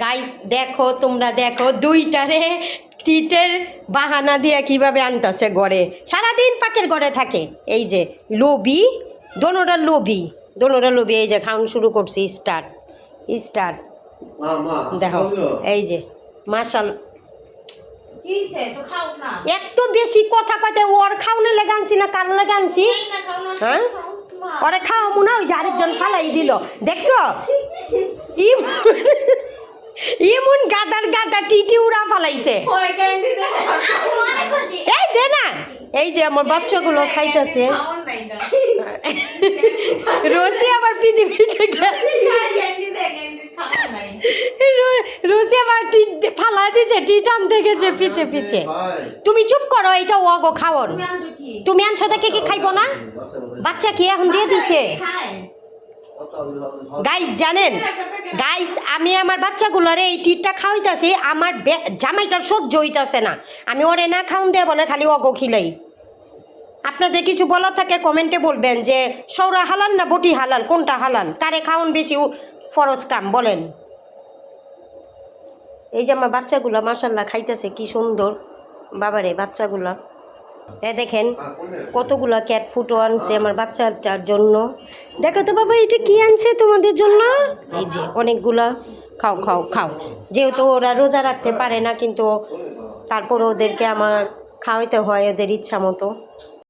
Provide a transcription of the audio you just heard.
Guys দেখো, তোমরা দেখো দুইটারে টিটের বাহানা দিয়ে কিভাবে আনতেছে ঘরে। সারাদিন পাকের ঘরে থাকে। এই যে লোভি, দোনোটা লোভি, দোনোটা লোভি। এই যে খাওয়ান শুরু করছি, স্টার্ট স্টার্ট। দেখো এই যে মার্শাল এত বেশি কথা পাতে। ওর খাওয়ানো লেগে আনছি না কার লেগে আনছি? হ্যাঁ ওরে খাওয়া মনে ওই যে আরেকজন ফালাই দিল, দেখছো? ইমন গাদার গাদা টিটি উড়া ফালাইছে। এই দে না, এই যে আমার বাচ্চাগুলো খাইতেছে। রসি আবার পিছে পিছে রসি আবার ফালা দিছে, টি টানতে গেছে পিছে পিছে। তুমি চুপ করো, এটা ওগো খাওয়ান। তুমি আনছো দেখে কি খাইবো না? বাচ্চা কি এখন দিয়ে দিছে? গাইস জানেন গাইস, আমি আমার বাচ্চাগুলোরে এই টিটটা খাওয়াইতেছি, আমার জামাইটার সহ্য হইতেছে না। আমি ওরে না খাওন দিয়ে বলে খালি অগো খিলাই। আপনাদের কিছু বলার থাকে কমেন্টে বলবেন যে সৌরা হালাল না বটি হালাল, কোনটা হালাল, কারে খাওন বেশি ফরজ কাম বলেন। এই যে আমার বাচ্চাগুলো মাশাল্লাহ খাইতেছে কি সুন্দর। বাবারে বাচ্চাগুলা এ দেখেন কতগুলো ক্যাট ফুটো আনছে আমার বাচ্চাটার জন্য। দেখো তো বাবা এটা কি আনছে তোমাদের জন্য। এই যে অনেকগুলা, খাও খাও খাও। যেহেতু ওরা রোজা রাখতে পারে না, কিন্তু তারপর ওদেরকে আমার খাওয়াইতে হয় ওদের ইচ্ছা মতো।